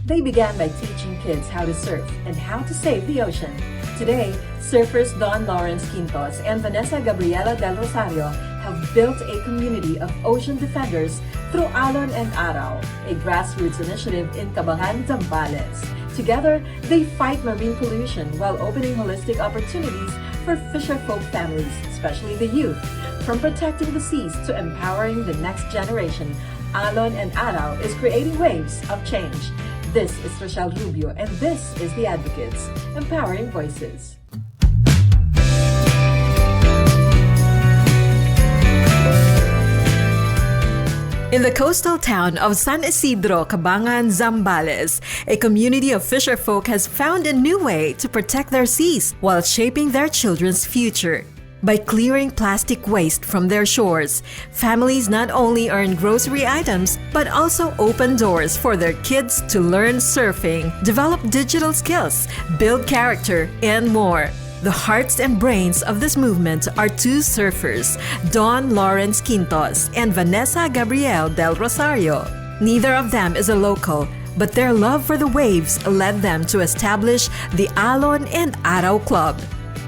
They began by teaching kids how to surf and how to save the ocean. Today, surfers Donn Quintos and Vanessa Gabrielle del Rosario have built a community of ocean defenders through Alon and Araw, a grassroots initiative in Cabangan, Zambales. Together, they fight marine pollution while opening holistic opportunities for fisherfolk families, especially the youth. From protecting the seas to empowering the next generation, Alon and Araw is creating waves of change. This is Rochelle Rubio, and this is The Advocates, Empowering Voices. In the coastal town of San Isidro, Cabangan, Zambales, a community of fisherfolk has found a new way to protect their seas while shaping their children's future. By clearing plastic waste from their shores, families not only earn grocery items, but also open doors for their kids to learn surfing, develop digital skills, build character, and more. The hearts and brains of this movement are two surfers, Donn Quintos and Vanessa Gabrielle del Rosario. Neither of them is a local, but their love for the waves led them to establish the Alon and Araw Club.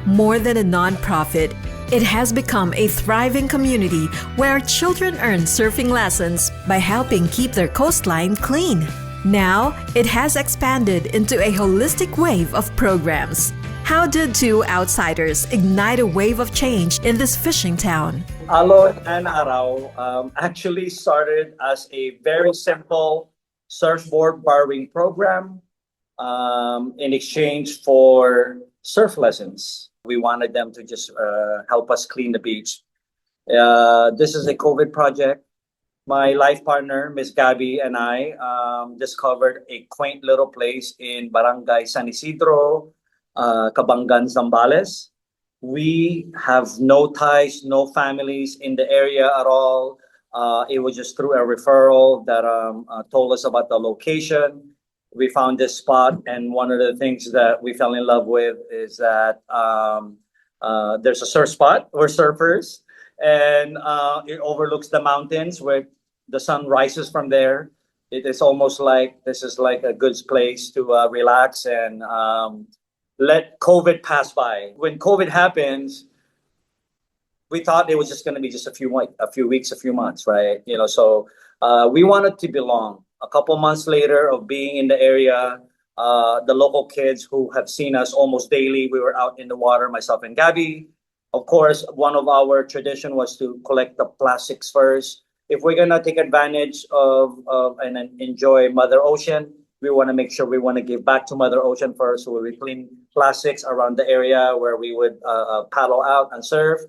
More than a non-profit, it has become a thriving community where children earn surfing lessons by helping keep their coastline clean. Now, it has expanded into a holistic wave of programs. How did two outsiders ignite a wave of change in this fishing town? Alon and Araw actually started as a very simple surfboard borrowing program in exchange for surf lessons. We wanted them to just help us clean the beach. This is a COVID project. My life partner, Miss Gabby, and I discovered a quaint little place in Barangay San Isidro, Cabangan, Zambales. We have no ties, no families in the area at all. It was just through a referral that told us about the location. We found this spot, and one of the things that we fell in love with is that there's a surf spot. We're surfers, and it overlooks the mountains where the sun rises from there. It is almost like this is like a good place to relax and let COVID pass by. When COVID happens, we thought it was just going to be just a few weeks, a few months, right? So we wanted to belong. A couple months later of being in the area, the local kids who have seen us almost daily, we were out in the water, myself and Gabby. Of course, one of our tradition was to collect the plastics first. If we're gonna take advantage of and enjoy Mother Ocean, we want to make sure we want to give back to Mother Ocean first. So we clean plastics around the area where we would paddle out and surf.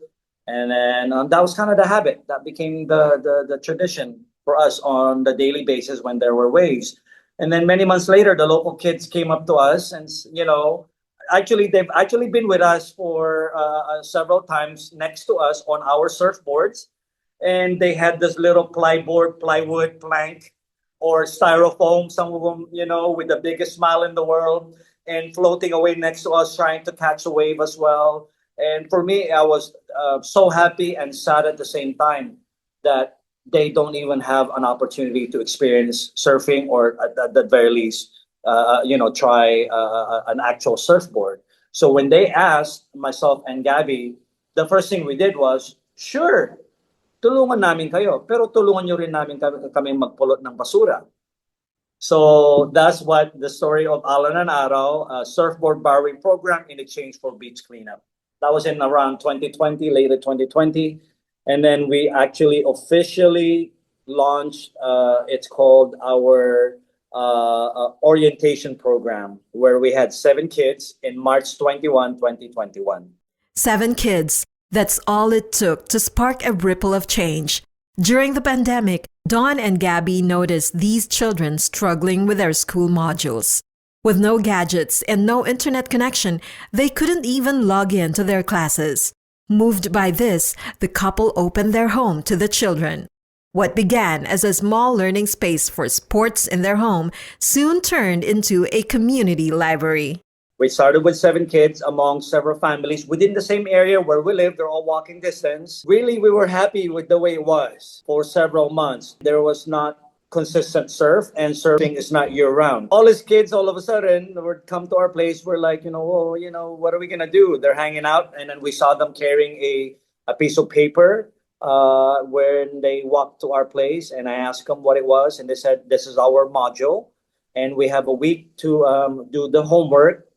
And then that was kind of the habit. That became the tradition for us on the daily basis when there were waves. And then many months later, the local kids came up to us and, actually, they've actually been with us for several times next to us on our surfboards. And they had this little plywood plank or styrofoam, some of them, with the biggest smile in the world and floating away next to us, trying to catch a wave as well. And for me, I was so happy and sad at the same time that they don't even have an opportunity to experience surfing or at the very least, try an actual surfboard. So when they asked myself and Gabby, the first thing we did was, sure, tulungan namin kayo, pero tulungan nyo rin namin kami magpulot ng basura. So that's what the story of Alon and Araw, a surfboard borrowing program in exchange for beach cleanup. That was in around 2020, later 2020. And then we actually officially launched, it's called our orientation program, where we had 7 kids in March 21, 2021. 7 kids. That's all it took to spark a ripple of change. During the pandemic, Donn and Gabby noticed these children struggling with their school modules. With no gadgets and no internet connection, they couldn't even log in to their classes. Moved by this, the couple opened their home to the children. What began as a small learning space for sports in their home soon turned into a community library. We started with 7 kids among several families within the same area where we live. They're all walking distance. Really, we were happy with the way it was for several months. There was not consistent surf, and surfing is not year round. All his kids all of a sudden would come to our place. We're like, well, what are we gonna do? They're hanging out, and then we saw them carrying a piece of paper when they walked to our place, and I asked them what it was, and they said, "This is our module, and we have a week to do the homework,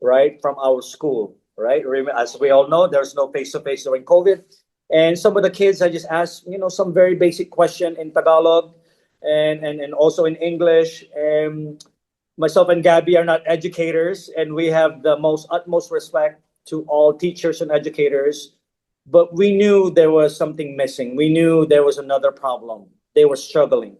right, from our school." Right? As we all know, there's no face to face during COVID, and some of the kids, I just asked, some very basic question in Tagalog and also in English. Myself and Gabby are not educators, and we have the utmost respect to all teachers and educators. But we knew there was something missing. We knew there was another problem. They were struggling.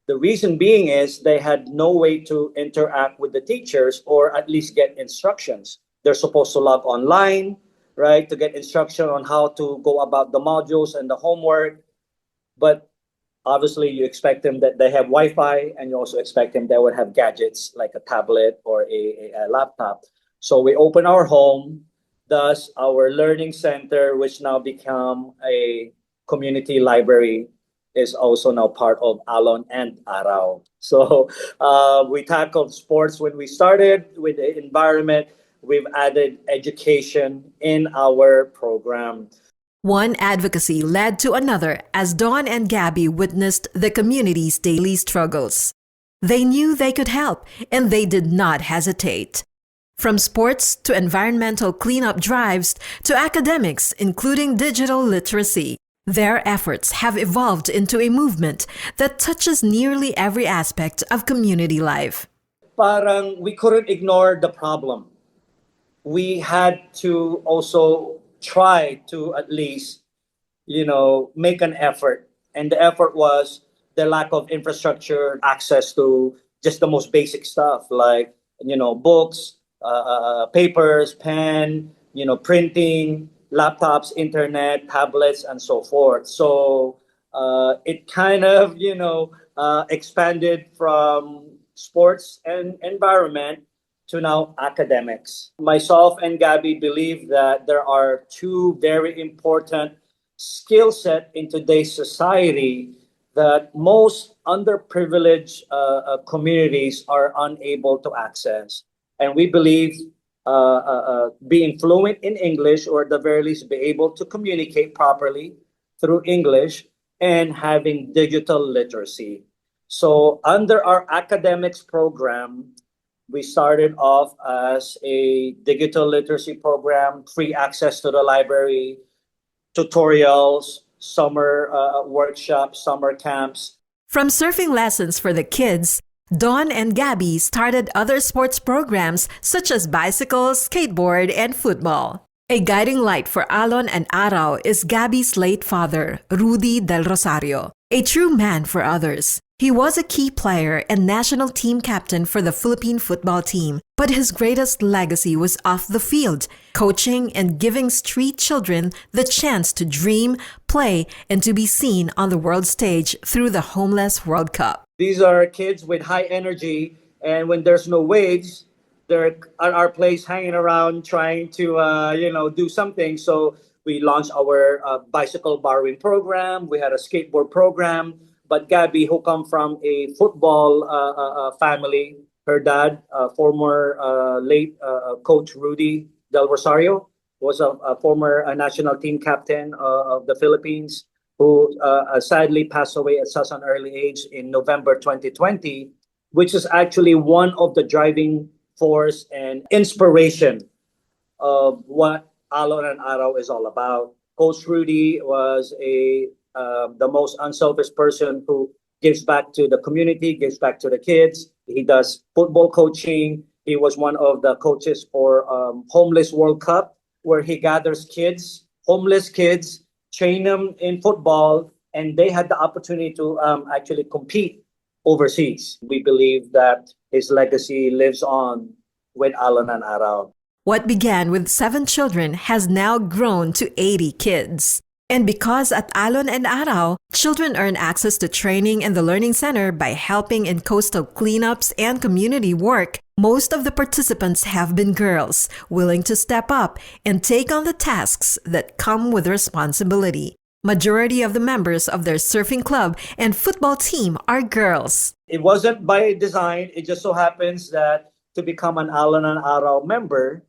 The reason being is they had no way to interact with the teachers or at least get instructions. They're supposed to log online, right, to get instruction on how to go about the modules and the homework. But obviously, you expect them that they have Wi-Fi, and you also expect them they would have gadgets like a tablet or a laptop. So we open our home, thus our learning center, which now become a community library, is also now part of Alon and Araw. So we tackled sports when we started with the environment. We've added education in our program. One advocacy led to another as Donn and Gabby witnessed the community's daily struggles. They knew they could help, and they did not hesitate. From sports to environmental cleanup drives to academics, including digital literacy, their efforts have evolved into a movement that touches nearly every aspect of community life. Parang we couldn't ignore the problem. We had to also try to at least, make an effort. And the effort was the lack of infrastructure, access to just the most basic stuff like, books, papers, pen, printing, laptops, internet, tablets, and so forth. So it kind of, expanded from sports and environment to now academics. Myself and Gabby believe that there are two very important skill set in today's society that most underprivileged communities are unable to access. And we believe being fluent in English, or at the very least be able to communicate properly through English, and having digital literacy. So under our academics program, we started off as a digital literacy program, free access to the library, tutorials, summer workshops, summer camps. From surfing lessons for the kids, Donn and Gabby started other sports programs such as bicycles, skateboard, and football. A guiding light for Alon and Araw is Gabby's late father, Rudy del Rosario, a true man for others. He was a key player and national team captain for the Philippine football team, but his greatest legacy was off the field, coaching and giving street children the chance to dream, play, and to be seen on the world stage through the Homeless World Cup. These are kids with high energy, and when there's no waves, they're at our place hanging around trying to, do something. So we launched our bicycle borrowing program. We had a skateboard program. But Gabby, who come from a football family, her dad, former late coach Rudy del Rosario, was a former national team captain of the Philippines, who sadly passed away at such an early age in November 2020, which is actually one of the driving force and inspiration of what Alon and Araw is all about. Coach Rudy was the most unselfish person who gives back to the community, gives back to the kids. He does football coaching. He was one of the coaches for Homeless World Cup, where he gathers kids, homeless kids, train them in football, and they had the opportunity to actually compete overseas. We believe that his legacy lives on with Alon and Araw. What began with 7 children has now grown to 80 kids. And because at Alon and Araw, children earn access to training in the Learning Center by helping in coastal cleanups and community work, most of the participants have been girls, willing to step up and take on the tasks that come with responsibility. Majority of the members of their surfing club and football team are girls. It wasn't by design. It just so happens that to become an Alon and Araw member,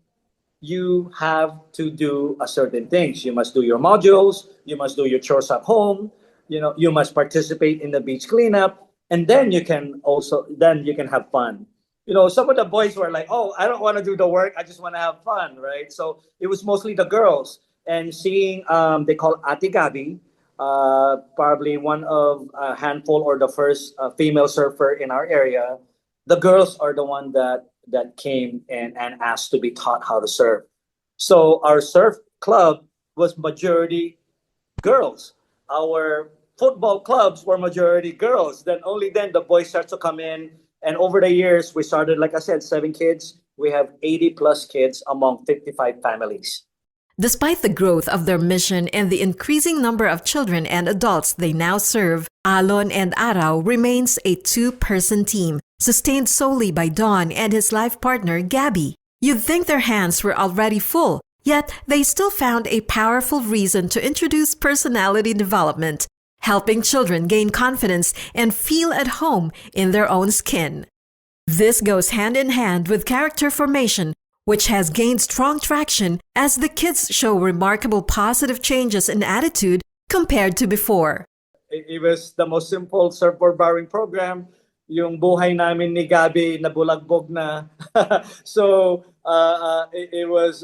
you have to do a certain things. You must do your modules, you must do your chores at home, you must participate in the beach cleanup, and then you can have fun. Some of the boys were like, "Oh, I don't want to do the work. I just want to have fun," right? So it was mostly the girls. And seeing, they call Ate Gabi, probably one of a handful or the first female surfer in our area. The girls are the one that came and asked to be taught how to surf. So our surf club was majority girls. Our football clubs were majority girls. Then only then the boys start to come in. And over the years, we started, like I said, 7 kids. We have 80 plus kids among 55 families. Despite the growth of their mission and the increasing number of children and adults they now serve, Alon and Araw remains a two-person team, sustained solely by Donn and his life partner, Gabby. You'd think their hands were already full, yet they still found a powerful reason to introduce personality development, helping children gain confidence and feel at home in their own skin. This goes hand in hand with character formation, which has gained strong traction as the kids show remarkable positive changes in attitude compared to before. It was the most simple surfboard borrowing program. Yung buhay namin ni Gabi nabulagbog na. So it was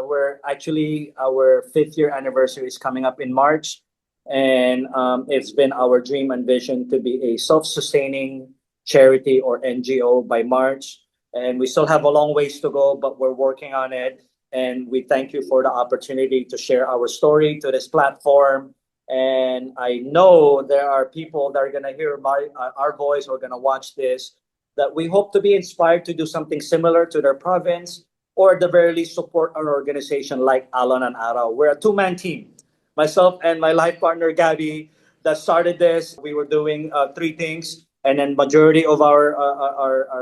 we're actually our 5th-year anniversary is coming up in March, and it's been our dream and vision to be a self-sustaining charity or NGO by March. And we still have a long ways to go, but we're working on it. And we thank you for the opportunity to share our story to this platform. And I know there are people that are going to hear our voice or going to watch this, that we hope to be inspired to do something similar to their province, or at the very least support an organization like Alon and Araw. We're a two-man team. Myself and my life partner, Gabby, that started this. We were doing 3 things. And then majority of our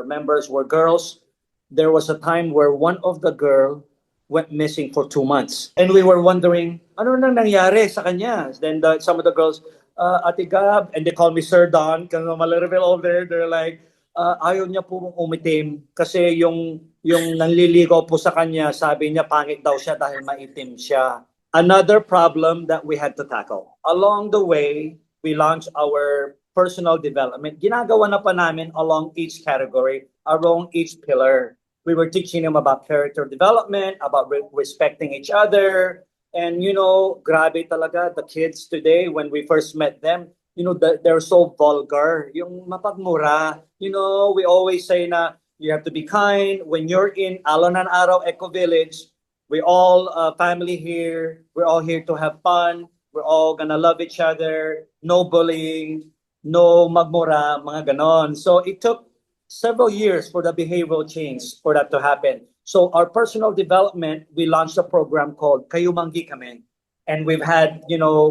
members were girls. There was a time where one of the girl went missing for 2 months. And we were wondering, ano nang nangyari sa kanya? Then some of the girls, Ate Gab, and they call me Sir Donn, because I'm a little bit older. They're like, ayaw niya po umitim kasi yung nanliligaw po sa kanya, sabi niya pangit daw siya dahil maitim siya. Another problem that we had to tackle. Along the way, we launched our personal development. Ginagawa na pa namin along each category, along each pillar. We were teaching them about character development, about respecting each other. And, grabe talaga, the kids today, when we first met them, they're so vulgar. Yung mapagmura. We always say na you have to be kind. When you're in Alon and Araw Eco Village, we all family here. We're all here to have fun. We're all gonna love each other. No bullying. No magmura, mga ganon. So it took several years for the behavioral change for that to happen. So our personal development, we launched a program called Kayumanggi Kami. And we've had,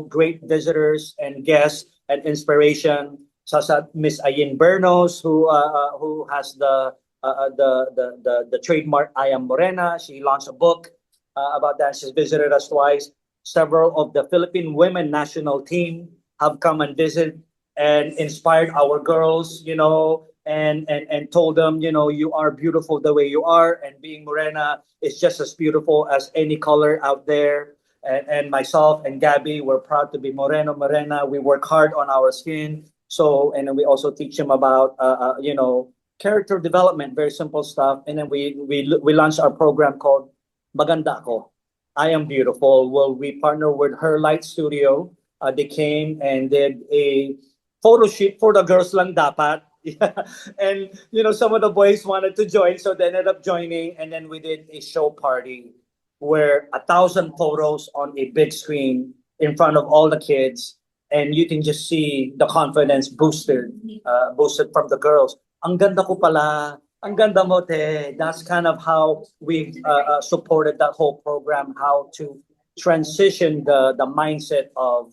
great visitors and guests and inspiration, such as Miss Ayin Bernos, who has the trademark I Am Morena. She launched a book about that. She's visited us twice. Several of the Philippine women national team have come and visited and inspired our girls, and told them, you are beautiful the way you are, and being morena is just as beautiful as any color out there. And myself and Gabby, we're proud to be morena. We work hard on our skin. So, and then we also teach them about, character development, very simple stuff. And then we launched our program called Maganda Ako, I Am Beautiful. Well, we partner with Her Light Studio. They came and did a photo shoot for the girls lang dapat. And, some of the boys wanted to join, so they ended up joining. And then we did a show party where 1,000 photos on a big screen in front of all the kids. And you can just see the confidence boosted from the girls. Ang ganda ko pala. Ang ganda mo, te. That's kind of how we've supported that whole program, how to transition the mindset of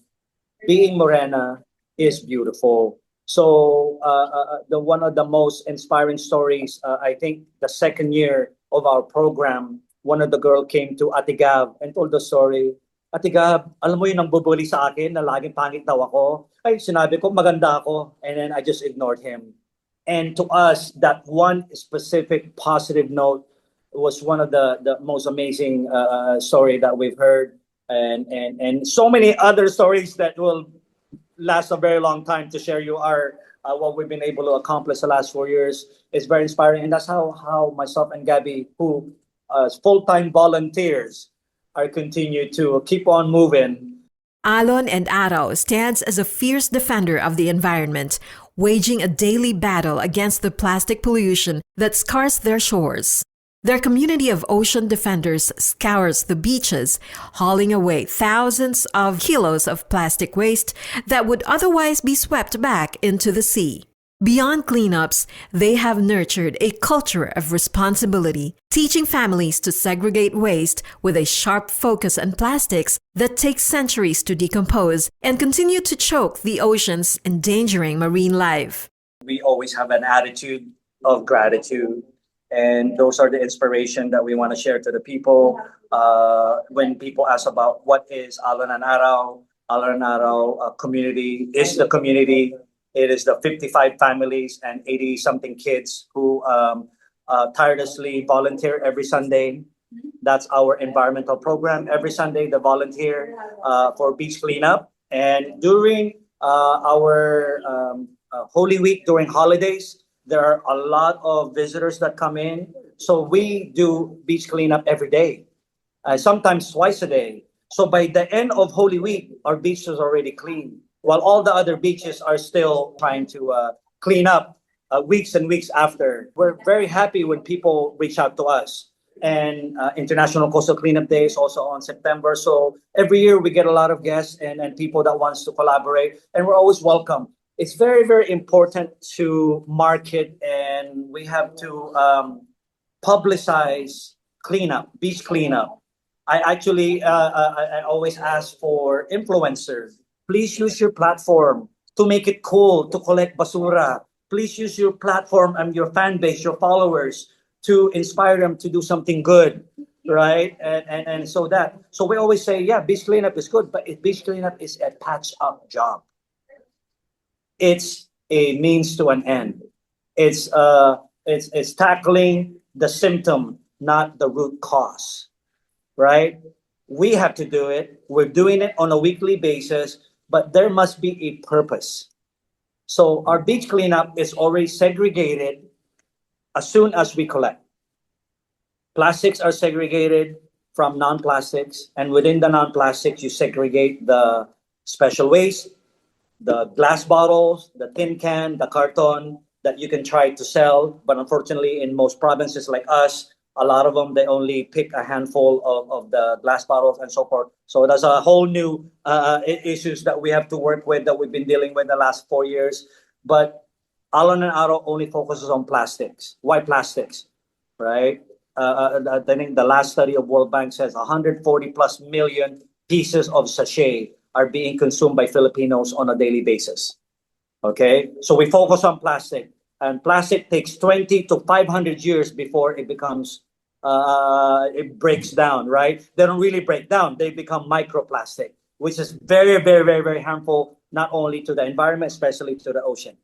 being morena is beautiful. So one of the most inspiring stories, I think the 2nd year of our program, one of the girls came to Ate Gab and told the story. Ate Gab, alam mo yung nangbubuli sa akin na laging pangit daw ako. Ay, sinabi ko, maganda ako. And then I just ignored him. And to us, that one specific positive note was one of the most amazing story that we've heard. And so many other stories that will last a very long time to share you our what we've been able to accomplish the last 4 years. It's very inspiring, and that's how myself and Gabby, who full-time volunteers, are continue to keep on moving. Alon and Araw stands as a fierce defender of the environment, waging a daily battle against the plastic pollution that scars their shores. Their community of ocean defenders scours the beaches, hauling away thousands of kilos of plastic waste that would otherwise be swept back into the sea. Beyond cleanups, they have nurtured a culture of responsibility, teaching families to segregate waste with a sharp focus on plastics that take centuries to decompose and continue to choke the oceans, endangering marine life. We always have an attitude of gratitude, and those are the inspiration that we want to share to the people. When people ask about what is Alon and Araw, Alon and Araw community is the community. It is the 55 families and 80 something kids who tirelessly volunteer every Sunday. That's our environmental program. Every Sunday, they volunteer for beach cleanup. And during our Holy Week, during holidays, there are a lot of visitors that come in. So we do beach cleanup every day, sometimes twice a day. So by the end of Holy Week, our beach is already clean, while all the other beaches are still trying to clean up weeks and weeks after. We're very happy when people reach out to us. And International Coastal Cleanup Day is also on September. So every year we get a lot of guests and people that wants to collaborate, and we're always welcome. It's very, very important to market, and we have to publicize cleanup, beach cleanup. I actually I always ask for influencers. Please use your platform to make it cool to collect basura. Please use your platform and your fan base, your followers, to inspire them to do something good, right? And so we always say, yeah, beach cleanup is good, but beach cleanup is a patch up job. It's a means to an end. It's tackling the symptom, not the root cause, right? We have to do it. We're doing it on a weekly basis, but there must be a purpose. So our beach cleanup is already segregated as soon as we collect. Plastics are segregated from non-plastics, and within the non-plastics, you segregate the special waste, the glass bottles, the tin can, the carton that you can try to sell. But unfortunately, in most provinces like us, a lot of them, they only pick a handful of the glass bottles and so forth. So there's a whole new issues that we have to work with that we've been dealing with the last 4 years. But Alon and Araw only focuses on plastics. Why plastics, right? I think the last study of World Bank says 140 plus million pieces of sachet are being consumed by Filipinos on a daily basis. Okay, so we focus on plastic, and plastic takes 20 to 500 years before it becomes it breaks down, right? They don't really break down, they become microplastic, which is very, very, very, very harmful, not only to the environment, especially to the ocean.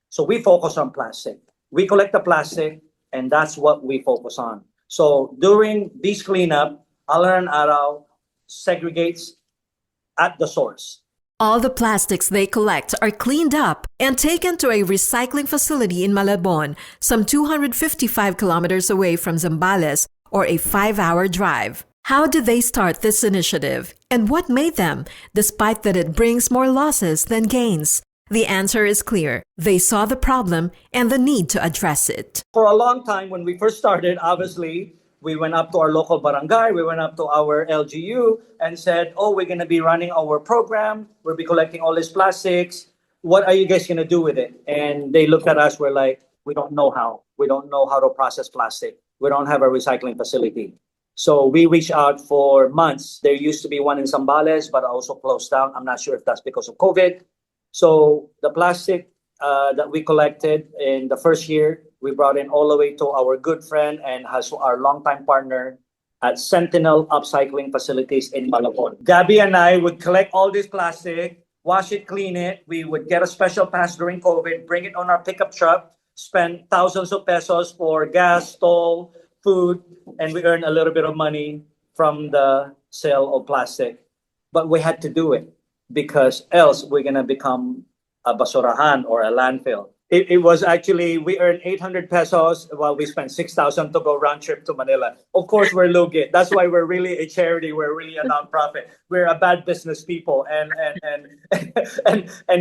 So we focus on plastic. We collect the plastic, and that's what we focus on. So during beach cleanup, Alon and Araw segregates at the source. All the plastics they collect are cleaned up and taken to a recycling facility in Malabon, some 255 kilometers away from Zambales, or a 5-hour drive. How did they start this initiative, and what made them, despite that it brings more losses than gains? The answer is clear. They saw the problem and the need to address it. For a long time, when we first started, obviously, we went up to our local barangay, we went up to our LGU and said, oh, we're going to be running our program. We'll be collecting all these plastics. What are you guys going to do with it? And they looked at us, we're like, we don't know how. We don't know how to process plastic. We don't have a recycling facility. So we reached out for months. There used to be one in Zambales, but also closed down. I'm not sure if that's because of COVID. So the plastic that we collected in the first year, we brought in all the way to our good friend and has our longtime partner, at Sentinel Upcycling Facilities in Malabon. Gabby and I would collect all this plastic, wash it, clean it. We would get a special pass during COVID, bring it on our pickup truck, spend thousands of pesos for gas, toll, food, and we earn a little bit of money from the sale of plastic. But we had to do it because else we're going to become a basurahan or a landfill. It was actually, we earned 800 pesos while we spent 6,000 to go round trip to Manila. Of course, we're Lugit. That's why we're really a charity. We're really a nonprofit. We're a bad business people. And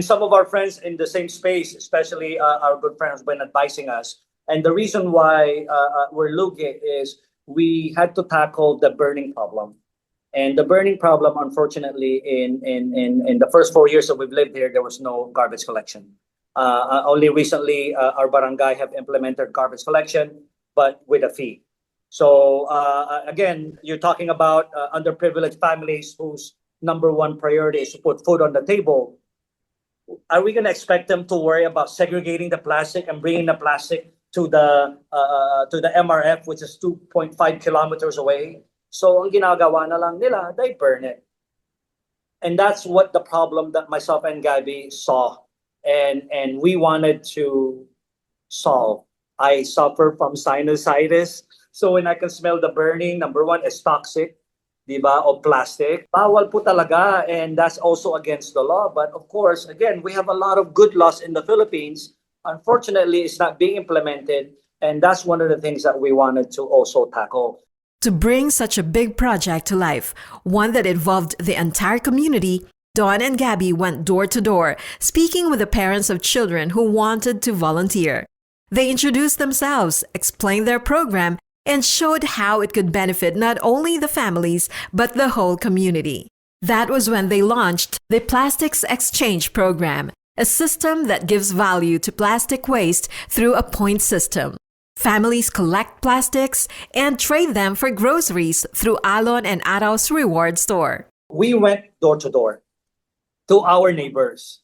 some of our friends in the same space, especially our good friends, been advising us. And the reason why we're Lugit is we had to tackle the burning problem. And the burning problem, unfortunately, in the first 4 years that we've lived here, there was no garbage collection. Only recently, our barangay have implemented garbage collection, but with a fee. So again, you're talking about underprivileged families whose number one priority is to put food on the table. Are we going to expect them to worry about segregating the plastic and bringing the plastic to the MRF, which is 2.5 kilometers away? So ang ginagawa na lang nila, they burn it. And that's what the problem that myself and Gabby saw. And we wanted to solve. I suffer from sinusitis. So when I can smell the burning, number one, is toxic, di ba, of plastic. Bawal po talaga, and that's also against the law. But of course, again, we have a lot of good laws in the Philippines. Unfortunately, it's not being implemented. And that's one of the things that we wanted to also tackle. To bring such a big project to life, one that involved the entire community, Donn and Gabby went door to door, speaking with the parents of children who wanted to volunteer. They introduced themselves, explained their program, and showed how it could benefit not only the families, but the whole community. That was when they launched the Plastics Exchange Program, a system that gives value to plastic waste through a point system. Families collect plastics and trade them for groceries through Alon and Araw's reward store. We went door to door to our neighbors.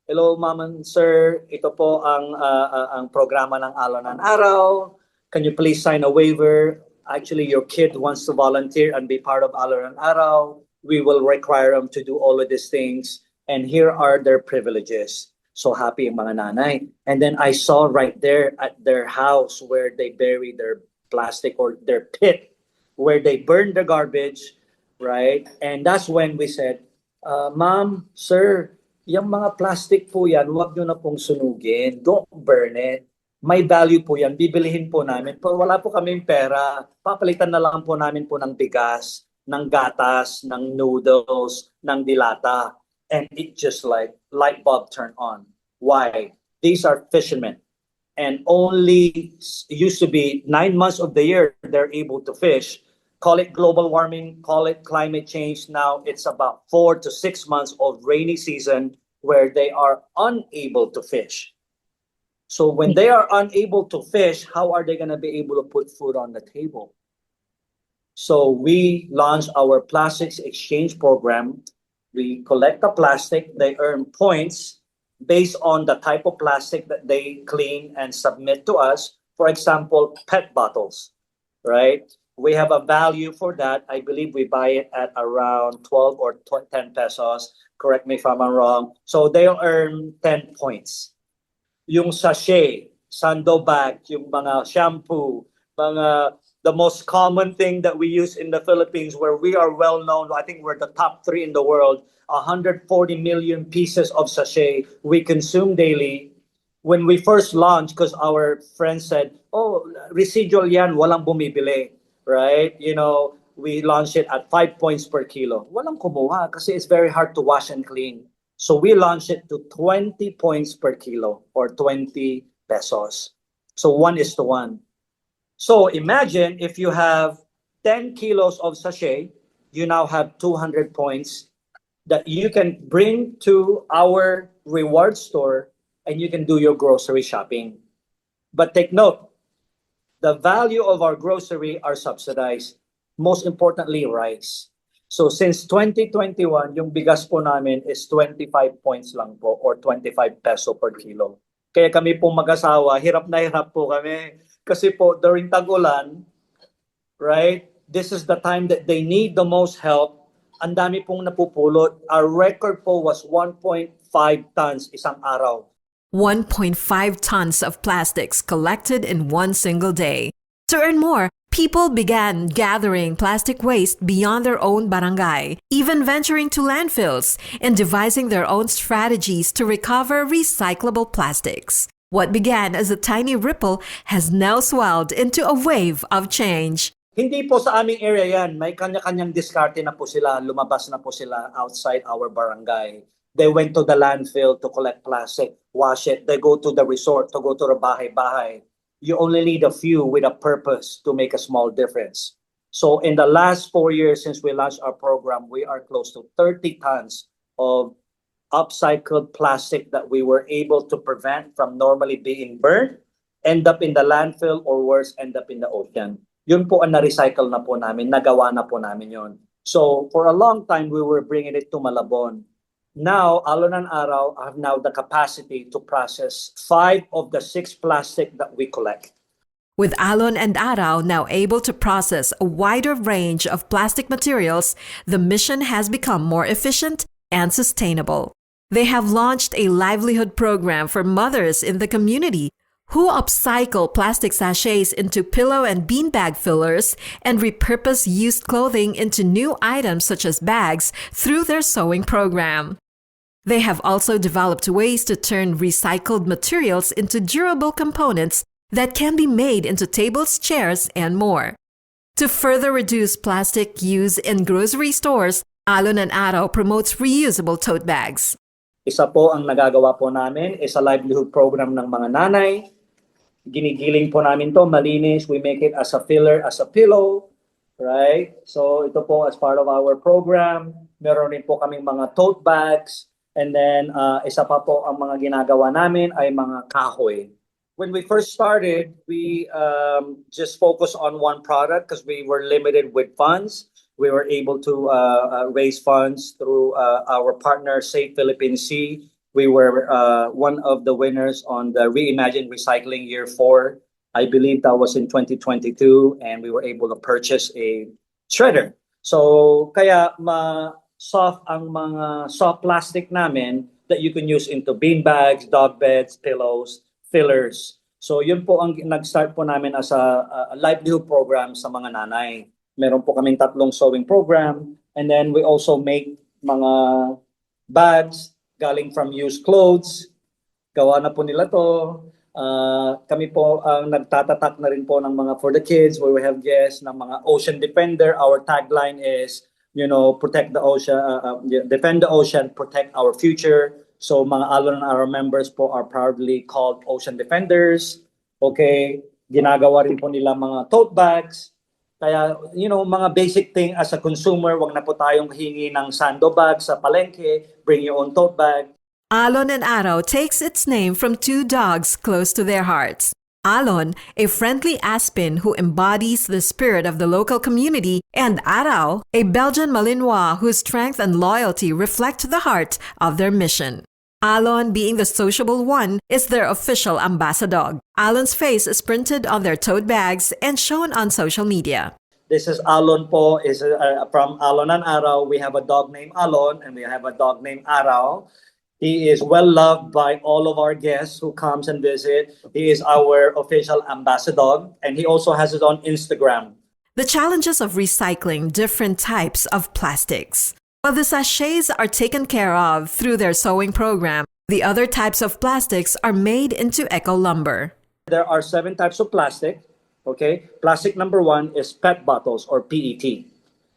Hello, ma'am and sir. Ito po ang programa ng Alon and Araw. Can you please sign a waiver? Actually, your kid wants to volunteer and be part of Alon and Araw. We will require them to do all of these things. And here are their privileges. So happy ang mga nanay. And then I saw right there at their house where they bury their plastic or their pit, where they burn the garbage, right? And that's when we said, ma'am, sir, yung mga plastic po yan, huwag nyo na pong sunugin. Don't burn it. May value po yan. Bibilihin po namin. Pero wala po kaming pera. Papalitan na lang po namin po ng bigas, ng gatas, ng noodles, ng dilata. And it just like light bulb turned on. Why? These are fishermen. And only used to be 9 months of the year they're able to fish. Call it global warming, call it climate change. Now it's about 4 to 6 months of rainy season where they are unable to fish. So when they are unable to fish, how are they going to be able to put food on the table? So we launched our plastics exchange program. We collect the plastic, they earn points based on the type of plastic that they clean and submit to us. For example, PET bottles, right? We have a value for that. I believe we buy it at around 12 or 10 pesos. Correct me if I'm wrong. So they'll earn 10 points. Yung sachet, sando bag, yung mga shampoo, the most common thing that we use in the Philippines, where we are well known, I think we're the top 3 in the world, 140 million pieces of sachet we consume daily. When we first launched, because our friends said, oh, residual yan, walang bumibili, right? You know, we launched it at 5 points per kilo. Walang kumuha kasi it's very hard to wash and clean. So we launched it to 20 points per kilo or 20 pesos. So 1:1. So imagine if you have 10 kilos of sachet, you now have 200 points that you can bring to our reward store and you can do your grocery shopping. But take note, the value of our grocery are subsidized. Most importantly, rice. So since 2021, yung bigas po namin is 25 points lang po or 25 peso per kilo. Kaya kami po mag-asawa, hirap na hirap po kami. Kasi po, during tag-ulan, right, this is the time that they need the most help. Ang dami pong napupulot. Our record po was 1.5 tons isang araw. 1.5 tons of plastics collected in one single day. To earn more, people began gathering plastic waste beyond their own barangay, even venturing to landfills and devising their own strategies to recover recyclable plastics. What began as a tiny ripple has now swelled into a wave of change. Hindi po sa aming area yan. May kanya-kanyang diskarte na po sila. Lumabas na po sila outside our barangay. They went to the landfill to collect plastic, wash it. They go to the resort to go to the bahay-bahay. You only need a few with a purpose to make a small difference. So in the last 4 years since we launched our program, we are close to 30 tons of upcycled plastic that we were able to prevent from normally being burned, end up in the landfill, or worse, end up in the ocean. Yun po ang na-recycle na po namin, nagawa na po namin yun. So for a long time, we were bringing it to Malabon. Now, Alon and Araw have now the capacity to process 5 of the 6 plastic that we collect. With Alon and Araw now able to process a wider range of plastic materials, the mission has become more efficient and sustainable. They have launched a livelihood program for mothers in the community who upcycle plastic sachets into pillow and beanbag fillers and repurpose used clothing into new items such as bags through their sewing program. They have also developed ways to turn recycled materials into durable components that can be made into tables, chairs, and more. To further reduce plastic use in grocery stores, Alon and Araw promotes reusable tote bags. Isa po ang nagagawa po namin is a livelihood program ng mga nanay. Ginigiling po namin to, malinis. We make it as a filler, as a pillow. Right? So ito po as part of our program. Meron rin po kaming mga tote bags. And then isa pa po ang mga ginagawa namin ay mga kahoy. When we first started, we just focused on one product because we were limited with funds. We were able to raise funds through our partner, Save Philippine Sea. We were one of the winners on the Reimagine Recycling Year 4. I believe that was in 2022, and we were able to purchase a shredder. So kaya soft ang mga soft plastic namin that you can use into bean bags, dog beds, pillows, fillers. So yun po ang nag-start po namin as a livelihood program sa mga nanay. Meron po kaming 3 sewing program, and then we also make mga bags galing from used clothes. Gawa na po nila to. Kami po ang nagtatatak na rin po ng mga for the kids where we have guests ng mga Ocean Defender. Our tagline is protect the ocean, defend the ocean, protect our future. So mga Alon and Araw members po are proudly called Ocean Defenders. Okay, ginagawa rin po nila mga tote bags. Kaya, mga basic thing as a consumer, wag na po tayong hingi ng sando bag sa palengke, bring your own tote bag. Alon and Araw takes its name from 2 dogs close to their hearts. Alon, a friendly Aspen who embodies the spirit of the local community, and Araw, a Belgian Malinois whose strength and loyalty reflect the heart of their mission. Alon, being the sociable one, is their official ambassador. Alon's face is printed on their tote bags and shown on social media. This is Alon po, is from Alon and Araw. We have a dog named Alon and we have a dog named Araw. He is well loved by all of our guests who comes and visit. He is our official ambassador, and he also has his own Instagram. The challenges of recycling different types of plastics. While the sachets are taken care of through their sewing program, the other types of plastics are made into eco lumber. There are 7 types of plastic. Okay, plastic number 1 is PET bottles or PET.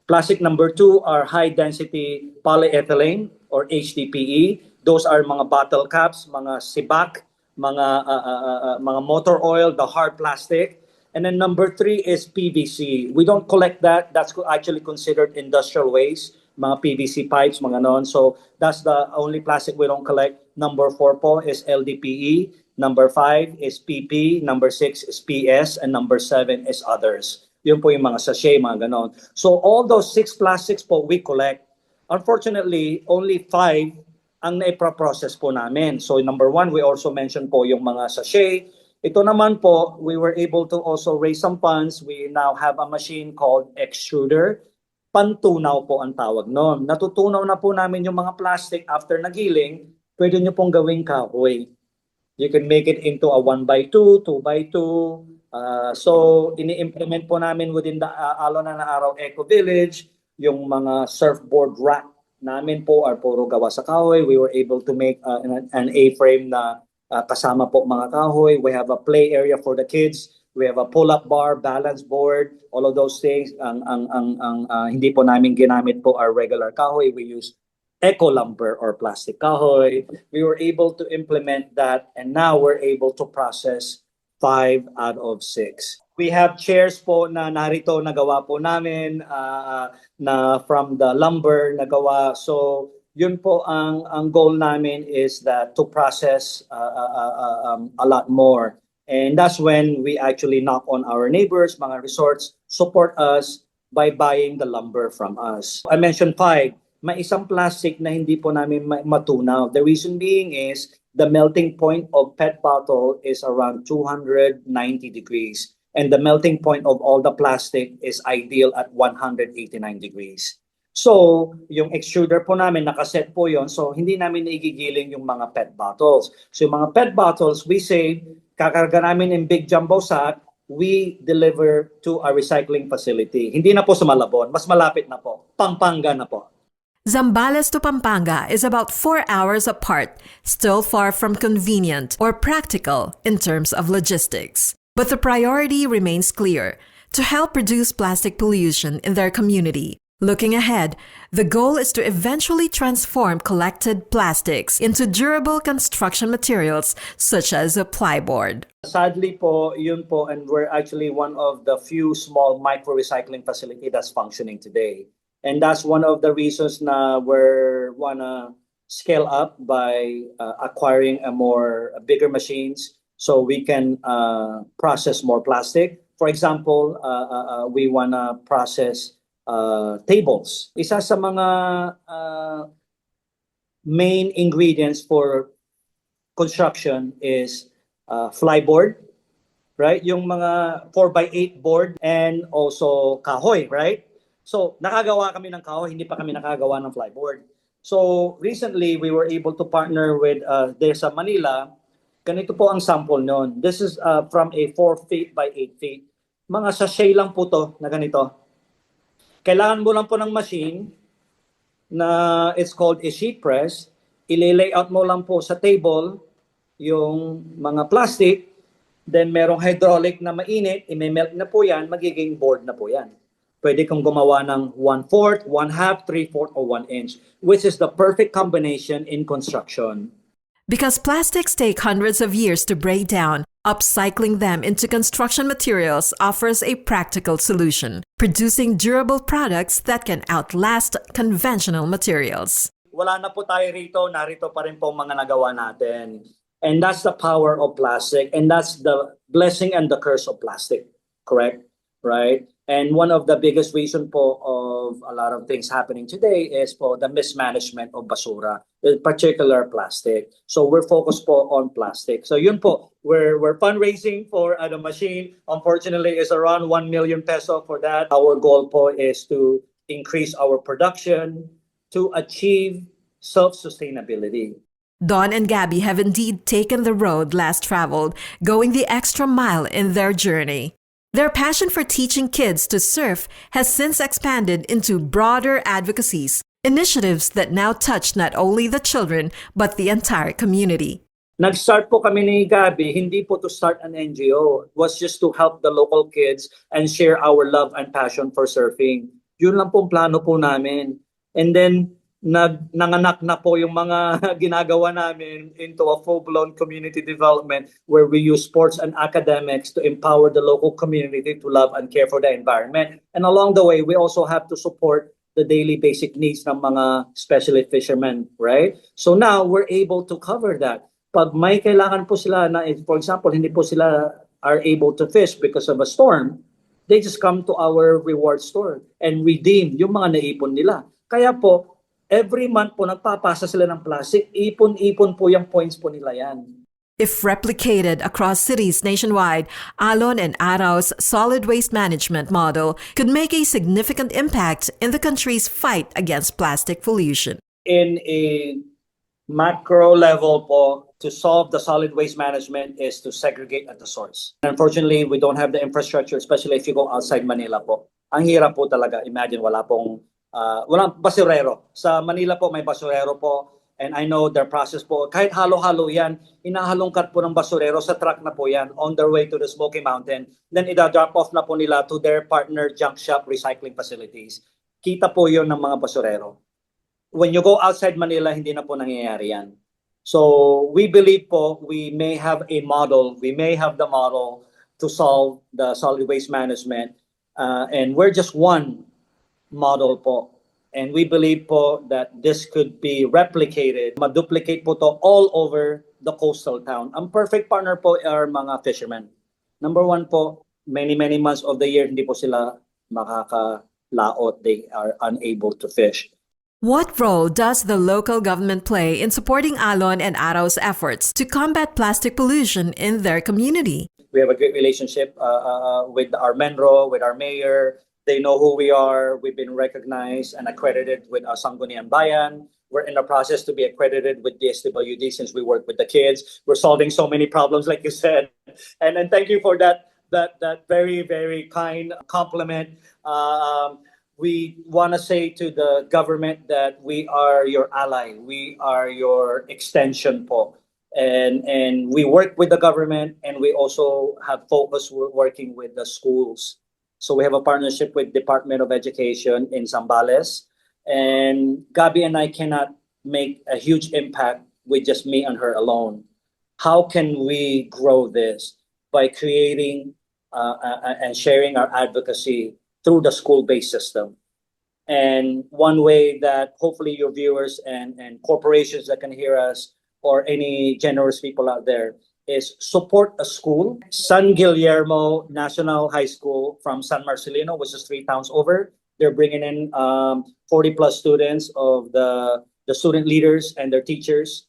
Plastic number 2 are high density polyethylene or HDPE. Those are mga bottle caps, mga sibak, mga motor oil, the hard plastic. And then number 3 is PVC. We don't collect that. That's actually considered industrial waste. Mga PVC pipes, mga non. So that's the only plastic we don't collect. Number 4 po is LDPE. Number 5 is PP. Number 6 is PS. And number 7 is others. Yun po yung mga sachet, mga ganon. So all those 6 plastics po we collect. Unfortunately, only 5 ang naiproprocess po namin. So number 1, we also mentioned po yung mga sachet, Ito naman po, we were able to also raise some funds. We now have a machine called extruder. Pantunaw po ang tawag noon. Natutunaw na po namin yung mga plastic after nagiling, pwede nyo pong gawing kahoy. You can make it into a 1x2, 2x2. So, ini-implement po namin within the Alon and Araw Eco Village, yung mga surfboard rack namin po are puro gawa sa kahoy. We were able to make an A-frame na kasama po mga kahoy. We have a play area for the kids. We have a pull-up bar, balance board, all of those things. Hindi po namin ginamit po our regular kahoy. We use eco lumber or plastic kahoy. We were able to implement that, and now we're able to process 5 out of 6. We have chairs po na narito nagawa po namin na from the lumber nagawa. So yun po ang goal namin is that to process a lot more. And that's when we actually knock on our neighbors, mga resorts, support us by buying the lumber from us. I mentioned 5. May isang plastic na hindi po namin matunaw. The reason being is the melting point of PET bottle is around 290 degrees. And the melting point of all the plastic is ideal at 189 degrees. So, yung extruder po namin, nakaset po yon. So, hindi namin naigigiling yung mga PET bottles. So, yung mga PET bottles, we say, kakarga namin in big jumbo sack, we deliver to a recycling facility. Hindi na po sa Malabon, mas malapit na po. Pampanga na po. Zambales to Pampanga is about 4 hours apart, still far from convenient or practical in terms of logistics. But the priority remains clear: to help reduce plastic pollution in their community. Looking ahead, the goal is to eventually transform collected plastics into durable construction materials such as a plyboard. Sadly po, yun po, and we're actually one of the few small micro-recycling facility that's functioning today. And that's one of the reasons na we're wanna scale up by acquiring bigger machines so we can process more plastic. For example, we wanna process tables. Isa sa mga main ingredients for construction is flyboard, right? Yung mga 4x8 board and also kahoy, right? So, nakagawa kami ng kahoy, hindi pa kami nakagawa ng flyboard. So, recently, we were able to partner with there's a Manila. Ganito po ang sample noon. This is from a 4 feet by 8 feet. Mga sachet lang po to na ganito. Kailangan mo lang po ng machine na it's called a sheet press. I-layout mo lang po sa table yung mga plastic. Then, merong hydraulic na mainit. I-melt na po yan. Magiging board na po yan. Pwede kang gumawa ng 1/4, 1/2, 3/4, or 1 inch, which is the perfect combination in construction. Because plastics take hundreds of years to break down, upcycling them into construction materials offers a practical solution, producing durable products that can outlast conventional materials. Wala na po tayo rito, narito pa rin po mga nagawa natin. And that's the power of plastic, and that's the blessing and the curse of plastic, correct? Right? And one of the biggest reason po of a lot of things happening today is po the mismanagement of basura, in particular plastic. So we're focused po on plastic. So yun po, we're fundraising for the machine. Unfortunately, it's around 1 million peso for that. Our goal po is to increase our production to achieve self-sustainability. Donn and Gabby have indeed taken the road less traveled, going the extra mile in their journey. Their passion for teaching kids to surf has since expanded into broader advocacies, initiatives that now touch not only the children, but the entire community. Nag-start po kami ni Gabby, hindi po to start an NGO. It was just to help the local kids and share our love and passion for surfing. Yun lang pong plano po namin. And then, nanganak na po yung mga ginagawa namin into a full-blown community development where we use sports and academics to empower the local community to love and care for the environment. And along the way, we also have to support the daily basic needs ng mga especially fishermen, right? So now, we're able to cover that. Pag may kailangan po sila na, for example, hindi po sila are able to fish because of a storm, they just come to our reward store and redeem yung mga naipon nila. Kaya po, every month po nagpapasa sila ng plastic, ipon-ipon po yung points po nila yan. If replicated across cities nationwide, Alon and Araw's solid waste management model could make a significant impact in the country's fight against plastic pollution. In a macro level po, to solve the solid waste management is to segregate at the source. Unfortunately, we don't have the infrastructure, especially if you go outside Manila po. Ang hirap po talaga. Imagine walang basurero. Sa Manila po may basurero po. And I know their process po, kahit halo-halo yan, inahalongkat po ng basurero sa truck na po yan on their way to the Smoky Mountain. Then ida-drop off na po nila to their partner junk shop recycling facilities. Kita po yun ng mga basurero. When you go outside Manila, hindi na po nangyayari yan. So we believe po, we may have the model to solve the solid waste management. And we're just one model po. And we believe po that this could be replicated, ma-duplicate po to all over the coastal town. Ang perfect partner po are mga fishermen. Number one po, many months of the year, hindi po sila makakalaot. They are unable to fish. What role does the local government play in supporting Alon and Araw's efforts to combat plastic pollution in their community? We have a great relationship with our Menro, with our mayor. They know who we are. We've been recognized and accredited with our Sangguniang Bayan. We're in the process to be accredited with DSWD since we work with the kids. We're solving so many problems, like you said. And thank you for that very kind compliment. We want to say to the government that we are your ally. We are your extension po. And we work with the government, and we also have focus working with the schools. So we have a partnership with Department of Education in Zambales. And Gabi and I cannot make a huge impact with just me and her alone. How can we grow this? By creating and sharing our advocacy through the school-based system. And one way that hopefully your viewers and corporations that can hear us, or any generous people out there, is support a school, San Guillermo National High School from San Marcelino, which is 3 towns over. They're bringing in 40 plus students of the student leaders and their teachers.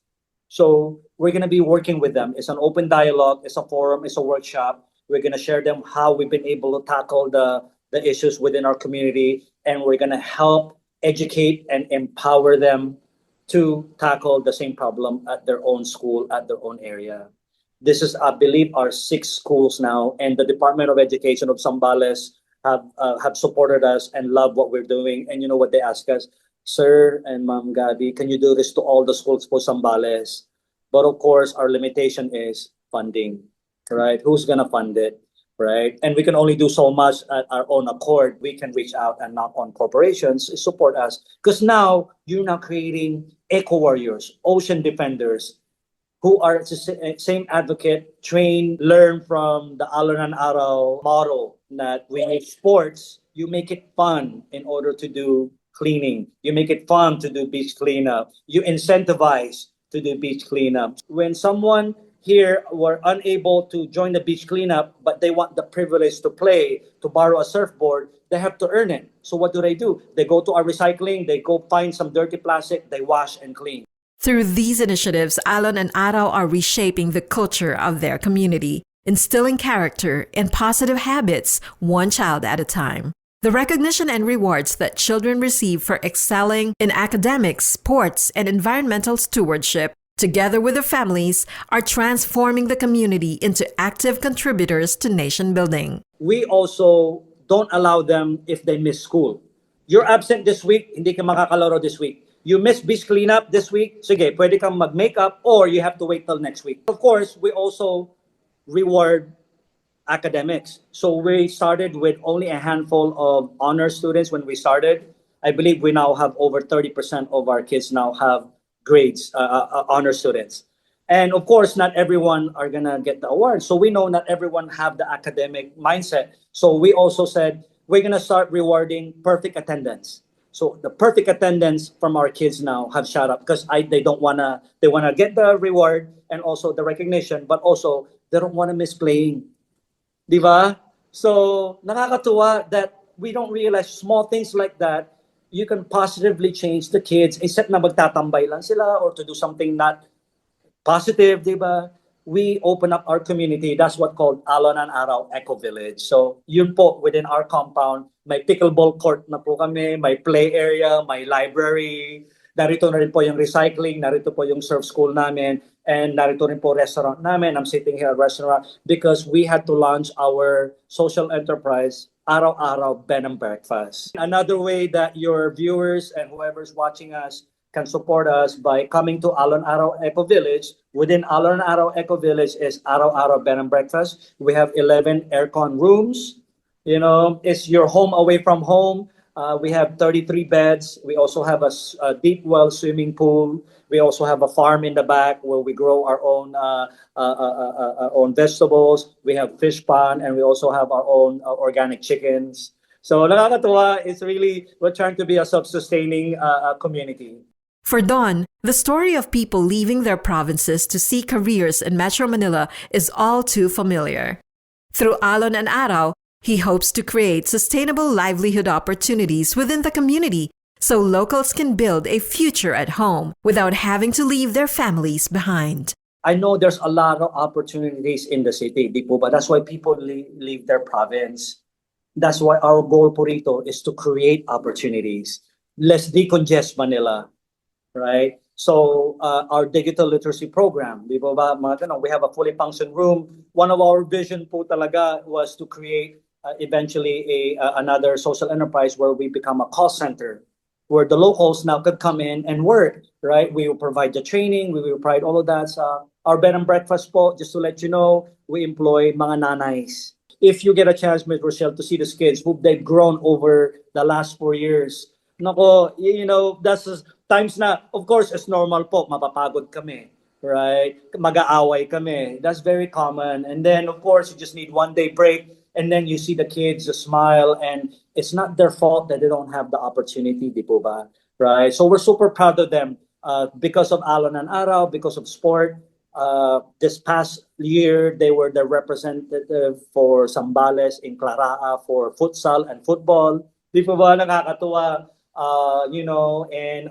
So we're going to be working with them. It's an open dialogue. It's a forum. It's a workshop. We're going to share them how we've been able to tackle the issues within our community. And we're going to help educate and empower them to tackle the same problem at their own school, at their own area. This is, I believe, our 6 schools now, and the Department of Education of Zambales have supported us and love what we're doing. And you know what they ask us? Sir and Ma'am Gabi, can you do this to all the schools for Zambales? But of course, our limitation is funding, right? Who's gonna fund it, right? And we can only do so much at our own accord. We can reach out and knock on corporations to support us. Because now, you're now creating eco-warriors, ocean defenders, who are the same advocate, train, learn from the Alon and Araw model that we make sports, you make it fun in order to do cleaning. You make it fun to do beach cleanup. You incentivize to do beach cleanup. When someone here were unable to join the beach cleanup, but they want the privilege to play, to borrow a surfboard, they have to earn it. So what do? They go to our recycling, they go find some dirty plastic, they wash and clean. Through these initiatives, Alon and Araw are reshaping the culture of their community, instilling character and positive habits one child at a time. The recognition and rewards that children receive for excelling in academics, sports, and environmental stewardship, together with their families, are transforming the community into active contributors to nation building. We also don't allow them if they miss school. You're absent this week, hindi ka makakalaro this week. You miss beach cleanup this week, sige, pwede kang mag-makeup, or you have to wait till next week. Of course, we also reward academics. So we started with only a handful of honor students when we started. I believe we now have over 30% of our kids now have grades, honor students. And of course, not everyone are gonna get the award. So we know not everyone have the academic mindset. So we also said, we're gonna start rewarding perfect attendance. So the perfect attendance from our kids now have shot up because they wanna get the reward and also the recognition, but also they don't wanna miss playing. Diba? So nakakatuwa that we don't realize small things like that, you can positively change the kids instead na magtatambay lang sila or to do something not positive, diba? we open up our community. That's what called Alon and Araw Eco Village. So yun po, within our compound, may pickleball court na po kami, may play area, may library. Narito na rin po yung recycling, narito po yung surf school namin, and narito rin po restaurant namin. I'm sitting here at restaurant because we had to launch our social enterprise, Araw-Araw Bed and Breakfast. Another way that your viewers and whoever's watching us can support us by coming to Alon Araw Eco Village. Within Alon Araw Eco Village is Araw Araw Bed and Breakfast. We have 11 aircon rooms. You know, it's your home away from home. We have 33 beds. We also have a deep well swimming pool. We also have a farm in the back where we grow our own vegetables. We have fish pond, and we also have our own organic chickens. So nakakatuwa. It's really, we're trying to be a self-sustaining community. For Donn, the story of people leaving their provinces to seek careers in Metro Manila is all too familiar. Through Alon and Araw, he hopes to create sustainable livelihood opportunities within the community so locals can build a future at home without having to leave their families behind. I know there's a lot of opportunities in the city, di po ba? That's why people leave their province. That's why our goal po rito is to create opportunities. Let's decongest Manila. Right? So our digital literacy program, di ba, we have a fully functioning room. One of our vision po talaga was to create eventually another social enterprise where we become a call center, where the locals now could come in and work, right? We will provide the training, we will provide all of that. Our bed and breakfast po, just to let you know, we employ mga nanays. If you get a chance, Ms. Rochelle, to see these kids, who they've grown over the last 4 years, nako, you know, that's times na, of course, it's normal po, mapapagod kami, right? Mag-aaway kami. That's very common. And then, of course, you just need one day break, and then you see the kids smile, and it's not their fault that they don't have the opportunity, di po ba? Right? So we're super proud of them because of Alon and Araw, because of sport. This past year, they were the representative for Zambales in Claraa for futsal and football. Di po ba, nakakatuwa? You know, and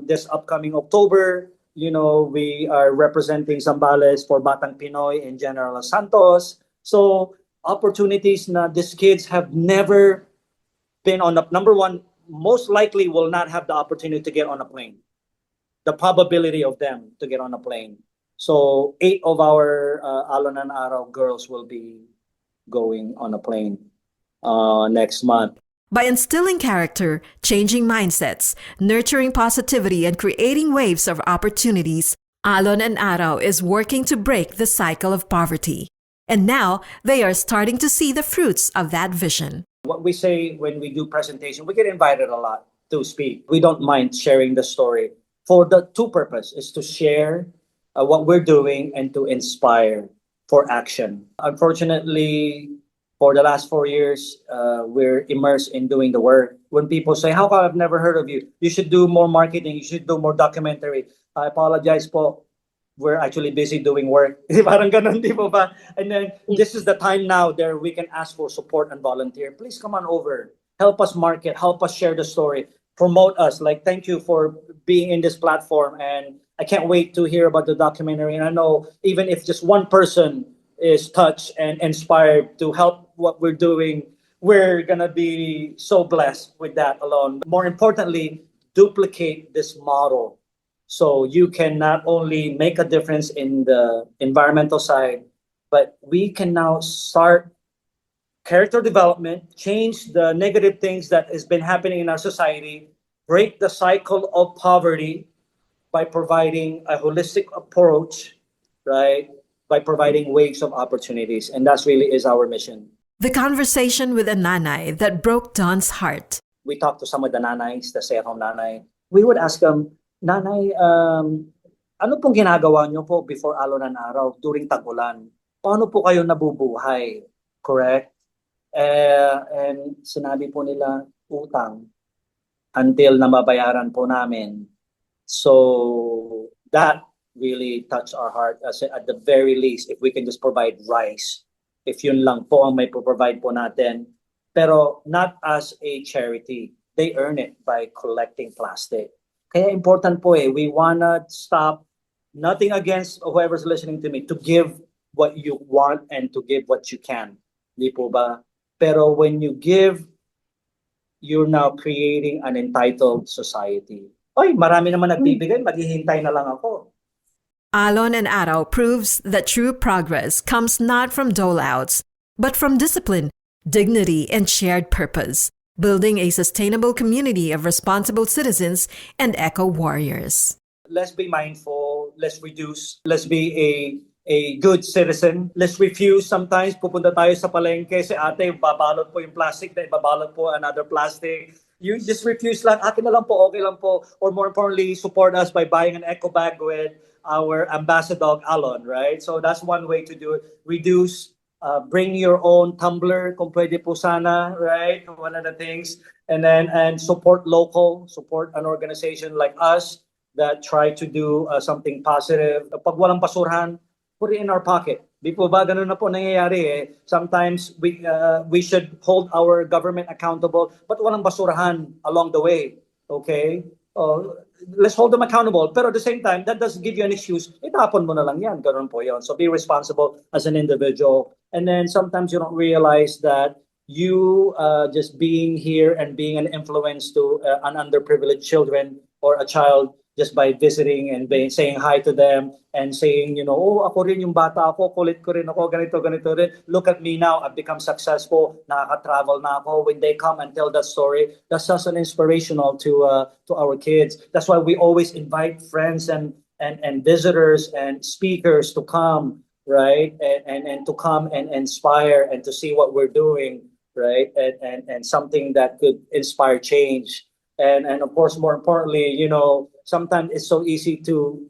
this upcoming October, you know, we are representing Zambales for Batang Pinoy in General Santos. So opportunities na these kids have never been on the, number one, most likely will not have the opportunity to get on a plane. The probability of them to get on a plane. So 8 of our Alon and Araw girls will be going on a plane next month. By instilling character, changing mindsets, nurturing positivity, and creating waves of opportunities, Alon and Araw is working to break the cycle of poverty. And now, they are starting to see the fruits of that vision. What we say when we do presentation, we get invited a lot to speak. We don't mind sharing the story for the two purposes, is to share what we're doing and to inspire for action. Unfortunately, for the last 4 years, we're immersed in doing the work. When people say, how come I've never heard of you? You should do more marketing. You should do more documentary. I apologize po. We're actually busy doing work. Parang ganun, di po ba? And then this is the time now there we can ask for support and volunteer. Please come on over. Help us market. Help us share the story. Promote us. Like, thank you for being in this platform. And I can't wait to hear about the documentary. And I know even if just one person is touched and inspired to help what we're doing, we're gonna be so blessed with that alone. More importantly, duplicate this model so you can not only make a difference in the environmental side, but we can now start character development, change the negative things that has been happening in our society, break the cycle of poverty by providing a holistic approach, right? By providing waves of opportunities. And that's really is our mission. The conversation with a nanay that broke Donn's heart. We talked to some of the nanays, the stay-at-home nanay. We would ask them, Nanay, ano pong ginagawa niyo po before Alon and Araw during tag-ulan? Paano po kayo nabubuhay? Correct? And sinabi po nila, utang until nababayaran po namin. So that really touched our heart. As at the very least, if we can just provide rice, if yun lang po ang may provide po natin, pero not as a charity. They earn it by collecting plastic. Kaya important po we wanna stop Nothing against whoever's listening to me, to give what you want and to give what you can. Di po ba? Pero when you give, you're now creating an entitled society. Oy, marami naman nagbibigay, maghihintay na lang ako. Alon and Araw proves that true progress comes not from dole-outs, but from discipline, dignity, and shared purpose, building a sustainable community of responsible citizens and eco-warriors. Let's be mindful, let's reduce, let's be a good citizen. Let's refuse sometimes, pupunta tayo sa palengke, si ate, babalot po yung plastic, na ibabalot po another plastic. You just refuse lang, akin na lang po, okay lang po. Or more importantly, support us by buying an eco bag with our ambassador, Alon, right? So that's one way to do it. Reduce, bring your own tumbler, kung pwede po sana, right? One of the things. And support local, support an organization like us that try to do something positive. Pag walang basurahan, put it in our pocket. Di po ba ganun na po nangyayari eh. Sometimes we should hold our government accountable, but walang basurahan along the way. Okay? Let's hold them accountable. Pero at the same time, that doesn't give you an excuse. Itapon mo na lang yan. Ganun po yun. So be responsible as an individual. And then sometimes you don't realize that you just being here and being an influence to an underprivileged children or a child just by visiting and saying hi to them and saying, oh, ako rin yung bata ako, kulit ko rin ako, ganito rin. Look at me now, I've become successful, nakaka-travel na ako. When they come and tell that story, that's just an inspirational to our kids. That's why we always invite friends and visitors and speakers to come, right? And to come and inspire and to see what we're doing, right? And something that could inspire change. And of course, more importantly, sometimes it's so easy to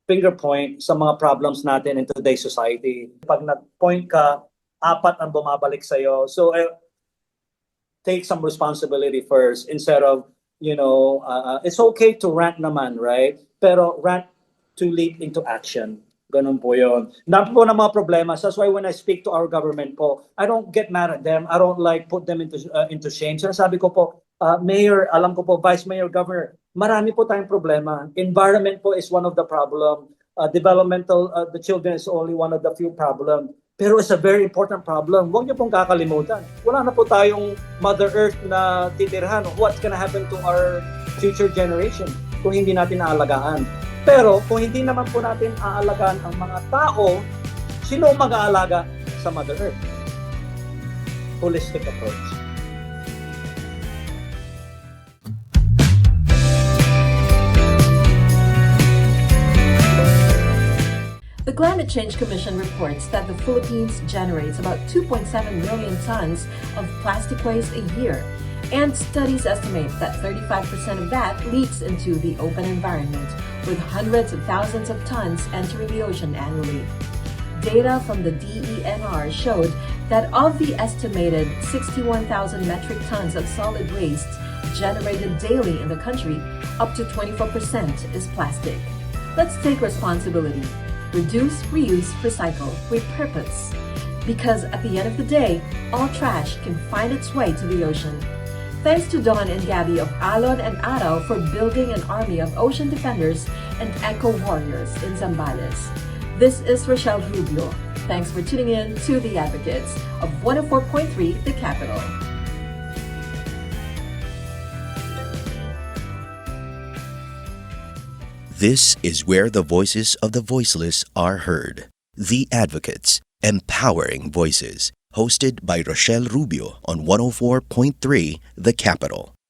finger point sa mga problems natin in today's society. Pag nag-point ka, 4 ang bumabalik sa'yo. So take some responsibility first instead of, it's okay to rant naman, right? Pero rant to lead into action. Ganun po yun. Dami po ng mga problema. That's why when I speak to our government po, I don't get mad at them. I don't put them into shame. Sinasabi ko po, Mayor, alam ko po, Vice Mayor, Governor, marami po tayong problema. Environment po is one of the problem. Developmental, the children is only one of the few problem. Pero it's a very important problem. Huwag niyo pong kakalimutan. Wala na po tayong Mother Earth na titirhan. What's gonna happen to our future generation kung hindi natin aalagaan? Pero kung hindi naman po natin aalagaan ang mga tao, sino mag-aalaga sa Mother Earth? Holistic approach. The Climate Change Commission reports that the Philippines generates about 2.7 million tons of plastic waste a year, and studies estimate that 35% of that leaks into the open environment, with hundreds of thousands of tons entering the ocean annually. Data from the DENR showed that of the estimated 61,000 metric tons of solid waste generated daily in the country, up to 24% is plastic. Let's take responsibility. Reduce, reuse, recycle, repurpose. Because at the end of the day, all trash can find its way to the ocean. Thanks to Donn and Gabby of Alon and Araw for building an army of ocean defenders and eco-warriors in Zambales. This is Rochelle Rubio. Thanks for tuning in to The Advocates of 104.3 The Capital. This is where the voices of the voiceless are heard. The Advocates, Empowering Voices, hosted by Rochelle Rubio on 104.3 The Capital.